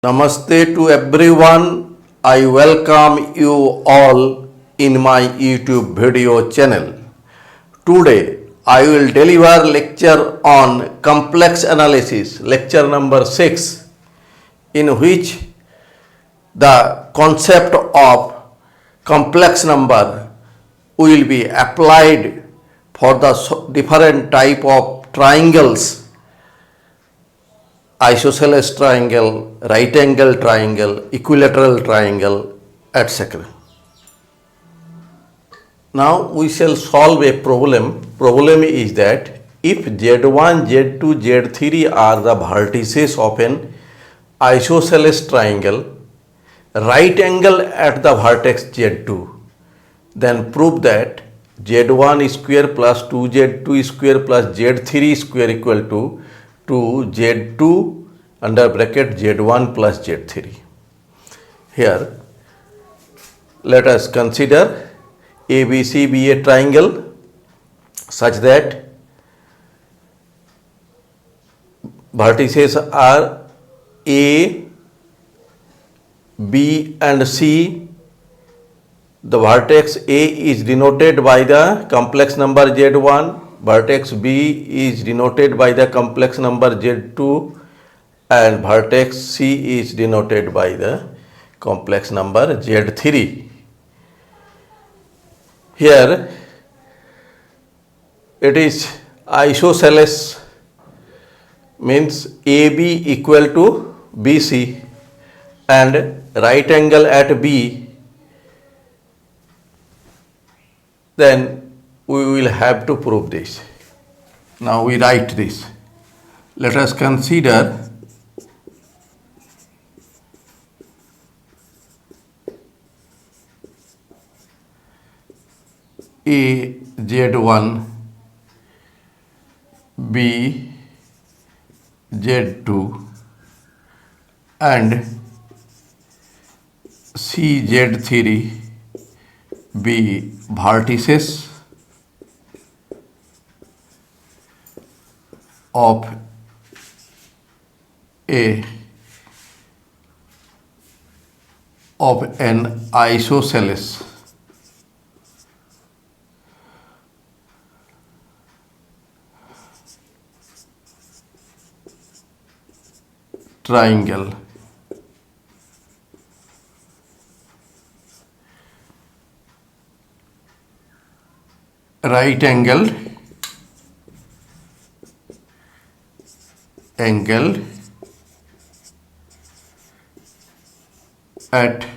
Namaste to everyone. I welcome you all in my YouTube video channel. Today I will deliver lecture on complex analysis, lecture number 6, in which the concept of complex number will be applied for the different type of triangles: isosceles triangle, right angle triangle, equilateral triangle, etc. Now we shall solve a problem. Problem is that if Z1, Z2, Z3 are the vertices of an isosceles triangle, right angle at the vertex Z2, then prove that Z1 square plus 2Z2 square plus Z3 square equal to 2Z2 under bracket Z1 plus Z3. Here let us consider ABC be a triangle such that vertices are A, B and C. The vertex A is denoted by the complex number Z1, vertex B is denoted by the complex number Z2, and vertex C is denoted by the complex number Z3. Here it is isosceles, means AB equal to BC and right angle at B. Then we will have to prove this. Now we write this. Let us consider A Z1, B Z2 and C Z3 be vertices of an isosceles triangle. Right angled at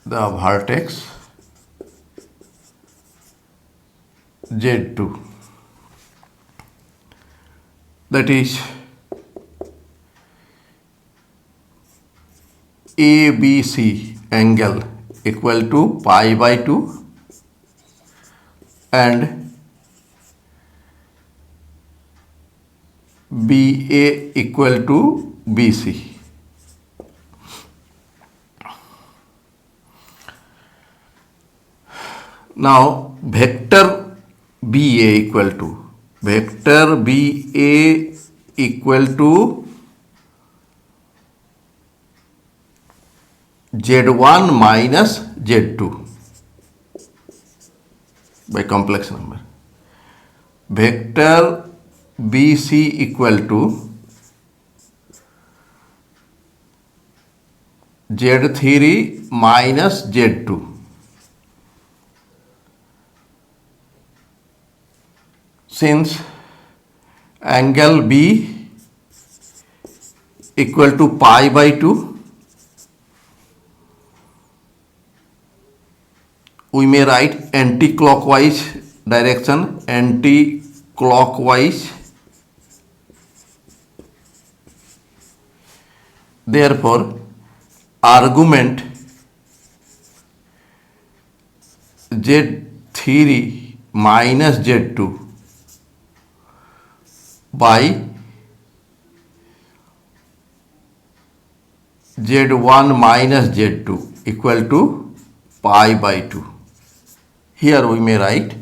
the vertex Z2, that is ABC angle equal to pi by 2 and BA equal to BC. Now vector BA equal to Z1 minus Z2 by complex number. Vector BC equal to Z3 minus Z2. Since angle B equal to pi by 2, we may write anti-clockwise direction, anti-clockwise. Therefore, argument Z3 minus Z2 by Z1 minus Z2 equal to pi by 2. Here we may write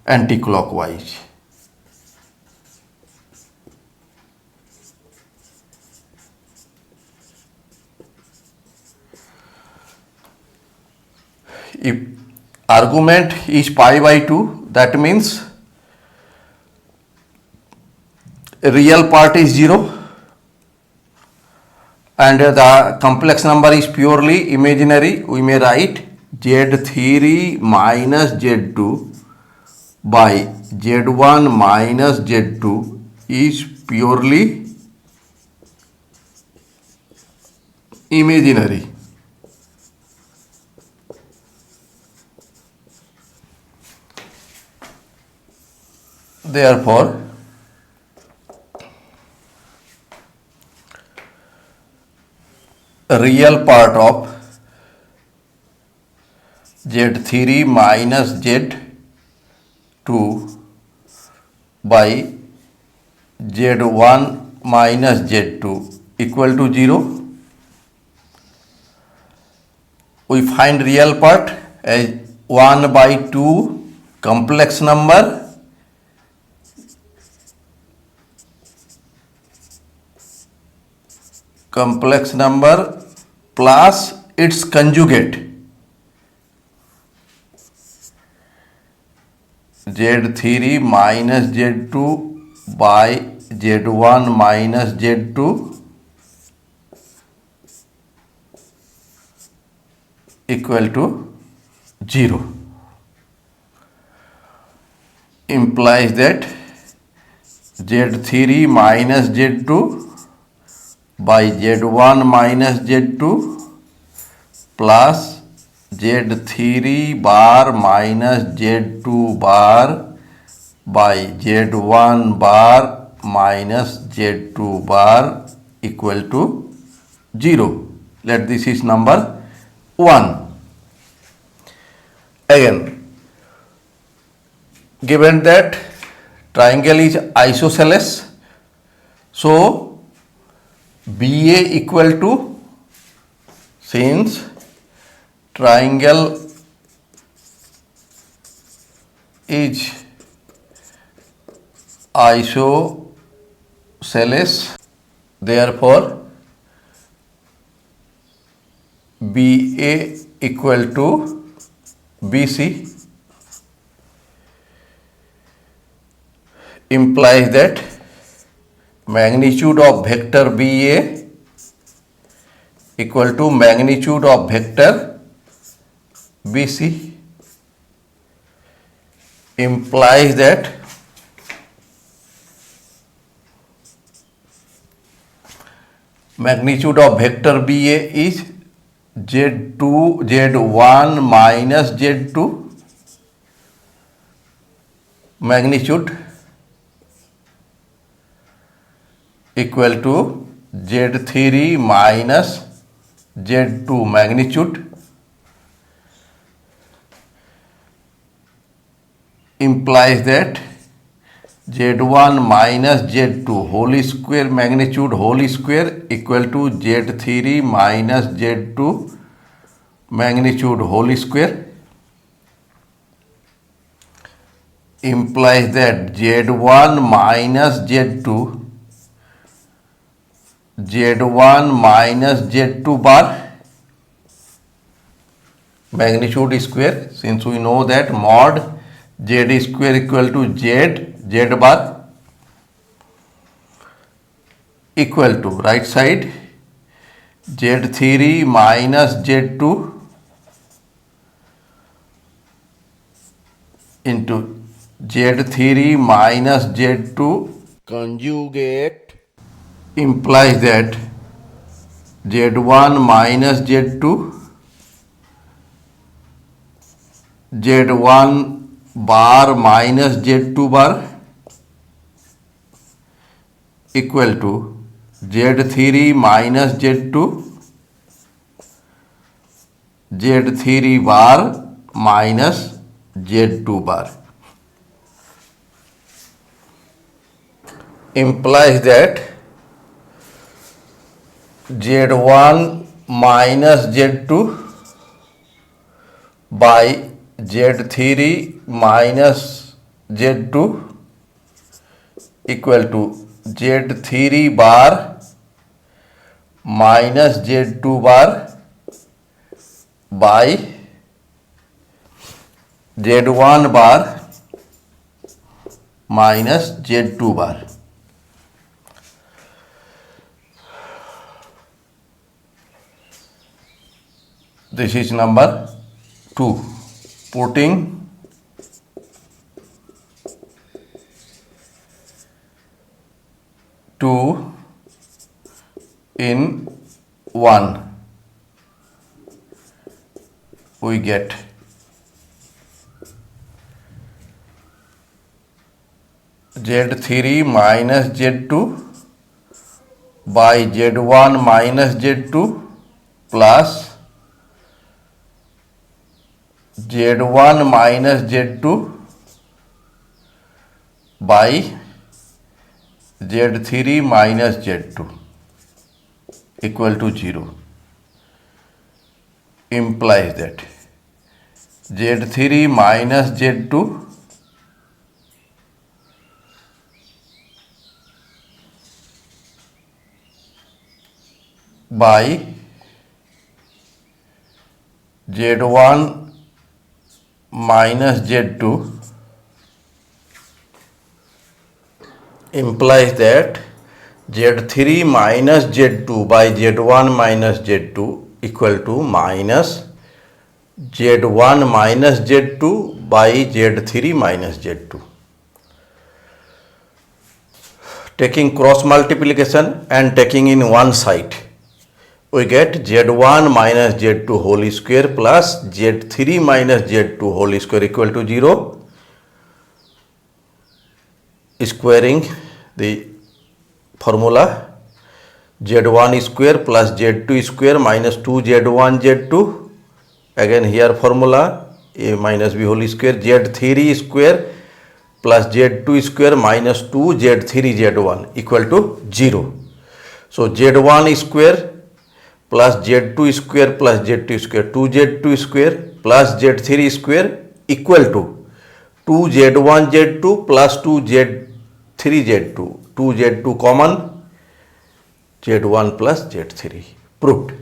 anti-clockwise. if argument is pi by 2, that means real part is 0 and the complex number is purely imaginary. We may write z3 minus z2 by z1 minus z2 is purely imaginary. Therefore, real part of z3 minus z2 by z1 minus z2 equal to 0. We find real part as 1 by 2 complex number plus its conjugate z3 minus z2 by z1 minus z2 equal to 0, implies that z3 minus z2 by z1 minus z2 plus z3 bar minus z2 bar by z1 bar minus z2 bar equal to 0. Let this is number 1. Again, given that triangle is isosceles, so BA equal to, since triangle is isosceles, therefore BA equal to BC, implies that magnitude of vector BA equal to magnitude of vector BC, implies that magnitude of vector BA is Z2 Z1 minus Z2 magnitude equal to Z3 minus Z2 magnitude, implies that Z1 minus Z2 whole square magnitude whole square equal to Z3 minus Z2 magnitude whole square, implies that Z1 minus Z2 Z2 bar magnitude square, since we know that mod Z square equal to Z bar equal to right side Z3 minus Z2 into Z3 minus Z2 conjugate, implies that Z1 minus Z2 Z1 bar minus Z2 bar equal to Z3 minus Z2 Z3 bar minus Z2 bar, implies that Z1 minus Z2 by Z3 minus Z2 equal to Z3 bar minus Z2 bar by Z1 bar minus Z2 bar. This is number 2. Putting two in one, we get Z3 minus Z2 by Z1 minus Z2 plus Z1 minus Z2 by Z3 minus Z2 equal to 0, implies that Z3 minus Z2 by Z1 minus Z2 implies that Z3 minus Z2 by Z1 minus Z2 equal to minus Z1 minus Z2 by Z3 minus Z2. Taking cross multiplication and taking in one side, we get Z1 minus Z2 whole square plus Z3 minus Z2 whole square equal to 0. Squaring the formula, Z1 square plus Z2 square minus 2Z1 Z2, again here formula a minus b whole square, Z3 square plus Z2 square minus 2Z3 Z1 equal to 0. So Z1 square plus Z2 square plus Z2 square, 2Z2 square plus Z3 square equal to 2Z1 Z2 plus 2Z3 Z2, 2Z2 common, Z1 plus Z3, proved.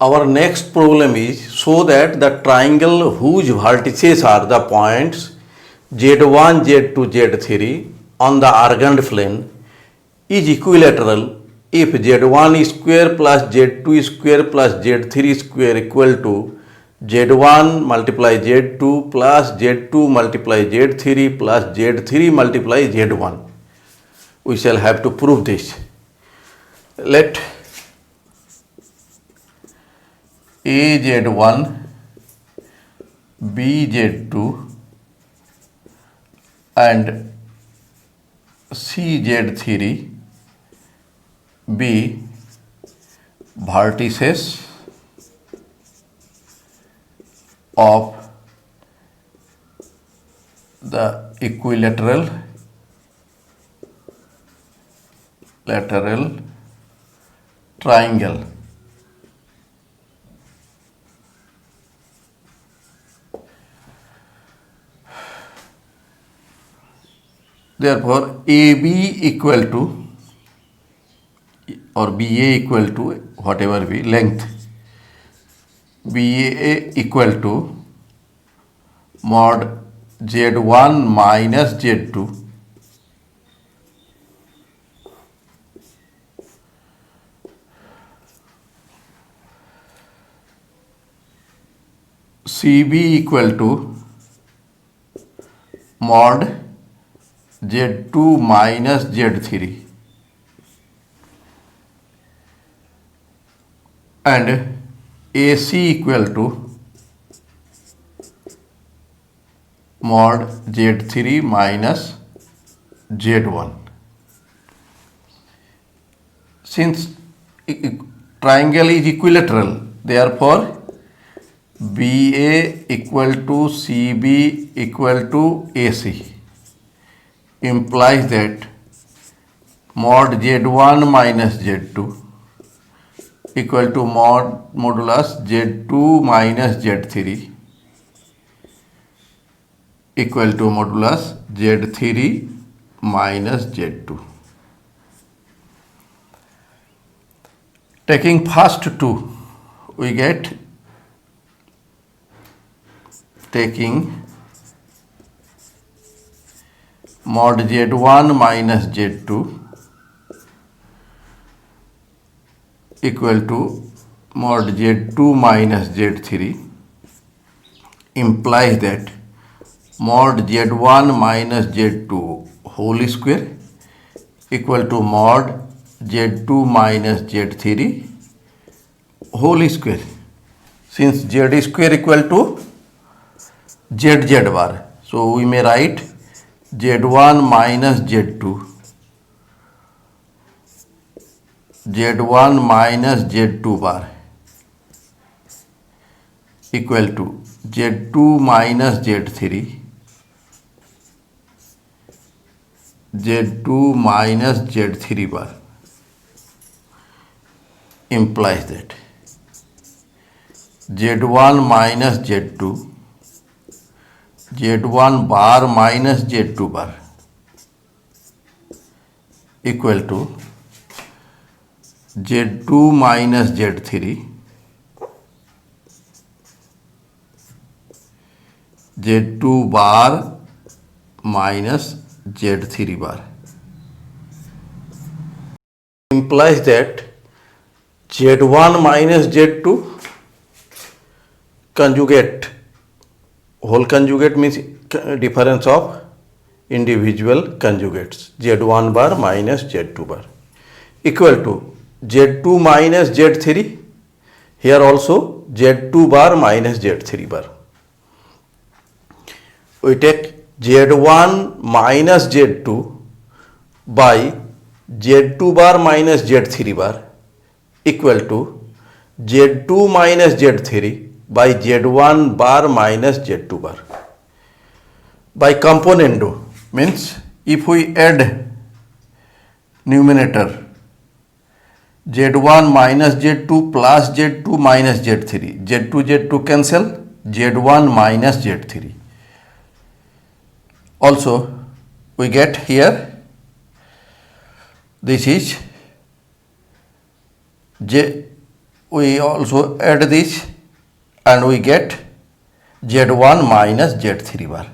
Our next problem is show that the triangle whose vertices are the points Z1, Z2, Z3 on the argand plane is equilateral if Z1 square plus Z2 square plus Z3 square equal to Z1 multiply Z2 plus Z2 multiply Z3 plus Z3 multiply Z1. We shall have to prove this. Let A Z1, B Z2 and C Z3 be vertices of the equilateral triangle. Therefore, AB equal to or BA equal to whatever be length, BA equal to mod Z1 minus Z2 CB equal to mod Z2 minus Z3 and AC equal to mod Z3 minus Z1. Since triangle is equilateral, therefore BA equal to CB equal to AC implies that mod Z1 minus Z2 equal to modulus Z2 minus Z3 equal to modulus Z3 minus Z2. Taking first two, we get taking mod z1 minus z2 equal to mod z2 minus z3 implies that mod z1 minus z2 whole square equal to mod z2 minus z3 whole square. Since z square equal to z bar, so we may write z1 minus z2 z1 minus z2 bar equal to z2 minus z3 z2 minus z3 bar implies that z1 minus z2 z1 bar minus z2 bar equal to z2 minus z3 z2 bar minus z3 bar implies that z1 minus z2 conjugate, whole conjugate means difference of individual conjugates, z1 bar minus z2 bar equal to z2 minus z3, here also z2 bar minus z3 bar. We take z1 minus z2 by z2 bar minus z3 bar equal to z2 minus z3 by z1 bar minus z2 bar. By componendo means if we add numerator z1 minus z2 plus z2 minus z3, z2 cancel, z1 minus z3. Also we get here this is we also add this and we get z1 minus z3 bar.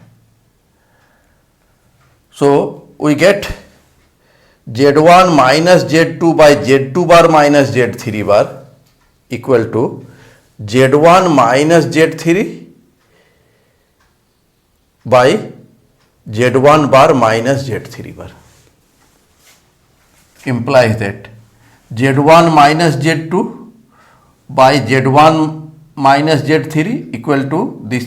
So we get z1 minus z2 by z2 bar minus z3 bar equal to z1 minus z3 by z1 bar minus z3 bar implies that z1 minus z2 by z1 minus z3 equal to this,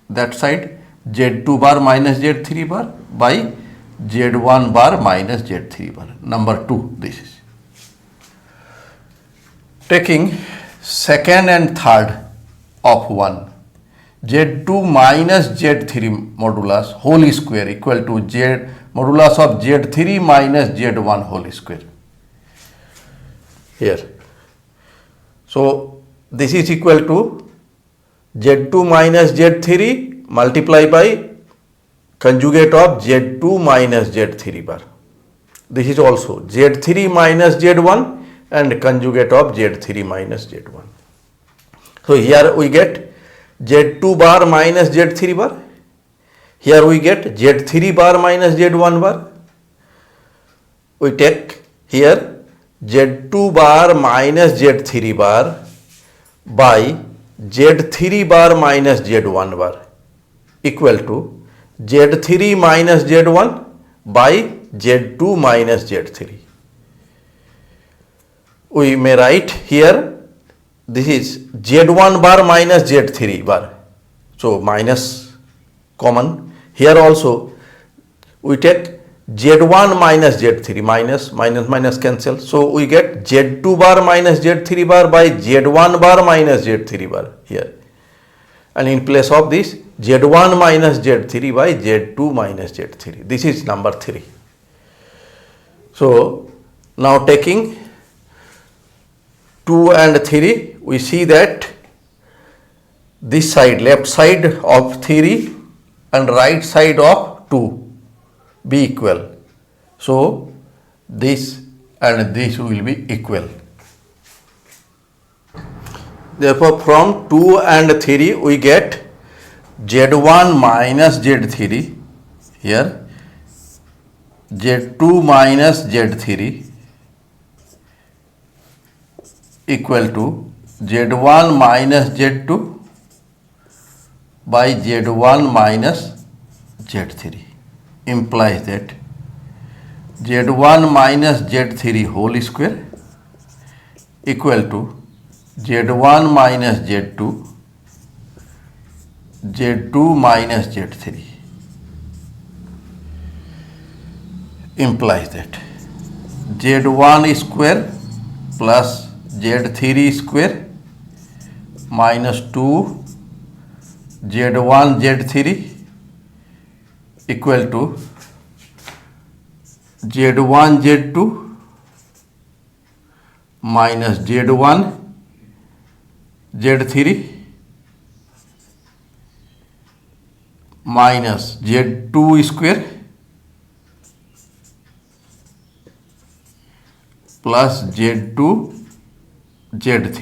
that side z2 bar minus z3 bar by z1 bar minus z3 bar. Number 2 this is. Taking second and third of 1, z2 minus z3 modulus whole square equal to z modulus of z3 minus z1 whole square here. So this is equal to z2 minus z3 multiplied by conjugate of z2 minus z3 bar. This is also z3 minus z1 and conjugate of z3 minus z1. So here we get z2 bar minus z3 bar. Here we get z3 bar minus z1 bar. We take here z2 bar minus z3 bar by z3 bar minus z1 bar equal to z3 minus z1 by z2 minus z3. We may write here this is z1 bar minus z3 bar, so minus common. Here also we take z1 minus z3, minus cancel, so we get z2 bar minus z3 bar by z1 bar minus z3 bar here, and in place of this z1 minus z3 by z2 minus z3. This is number 3. So now taking 2 and 3, we see that this side, left side of 3 and right side of 2 be equal. So this and this will be equal. Therefore from 2 and 3 we get z1 minus z3 here z2 minus z3 equal to z1 minus z2 by z1 minus z3 implies that z1 minus z3 whole square equal to z1 minus z2 z2 minus z3 implies that z1 square plus z3 square minus 2 z1 z3 equal to z1 z2 minus z1 z3 minus z2 square plus z2 z3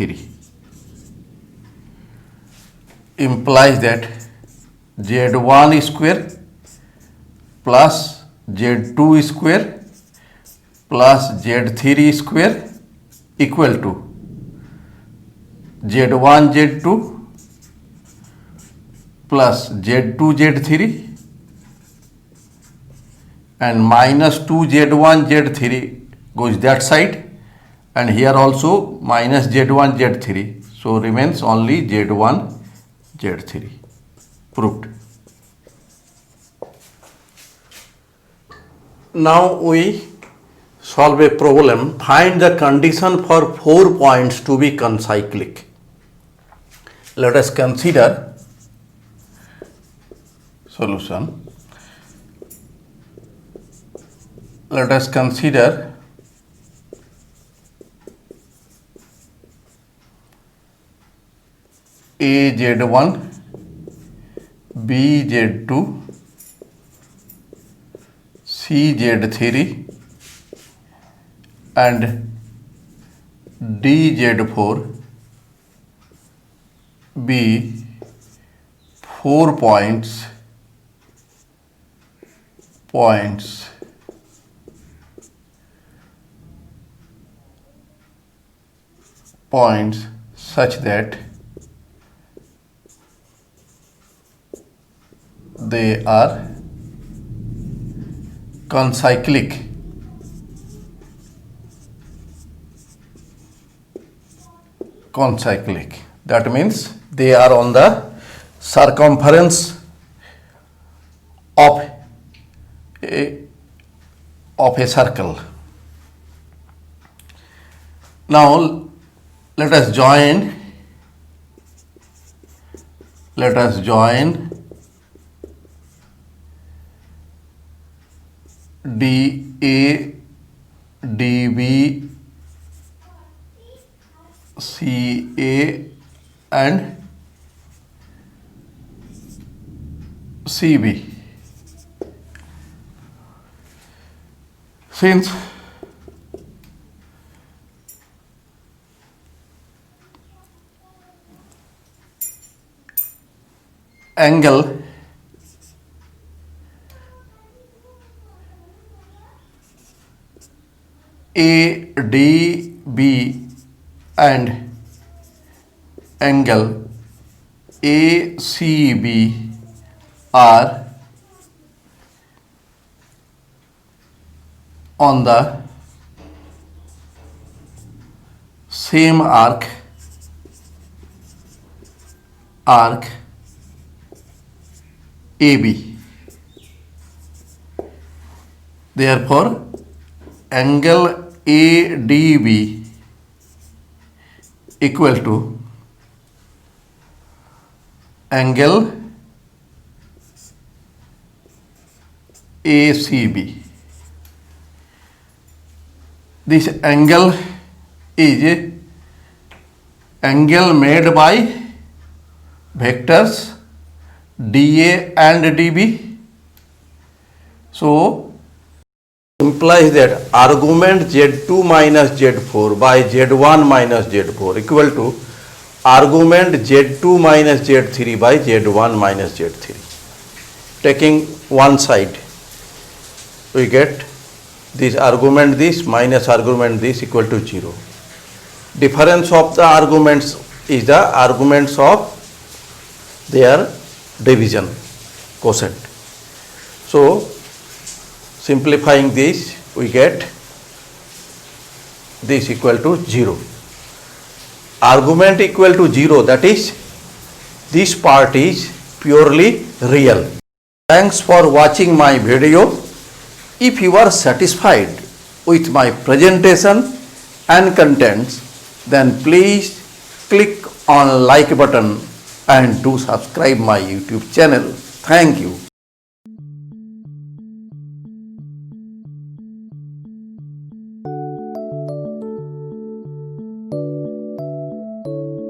implies that z1 square plus z2 square plus z3 square equal to z1 z2 plus z2 z3 and minus 2 z1 z3 goes that side, and here also minus z1 z3, so remains only z1 z3. Proved. Now we solve a problem. Find the condition for 4 points to be concyclic. Let us consider solution. Let us consider A z1, B z2, C z3 and D z4 be 4 points such that they are concyclic. That means they are on the circumference of a circle. Now let us join DA, DB, CA and CB. Since angle ADB and angle ACB are on the same arc AB. Therefore, angle ADB equal to angle ACB. This angle is angle made by vectors DA and DB. So implies that argument Z2 minus Z4 by Z1 minus Z4 equal to argument Z2 minus Z3 by Z1 minus Z3. Taking one side, we get this argument this minus argument this equal to 0. Difference of the arguments is the arguments of their division quotient. So simplifying this, we get this equal to 0. Argument equal to 0, that is, this part is purely real. Thanks for watching my video. If you are satisfied with my presentation and contents, then please click on like button and do subscribe my YouTube channel. Thank you.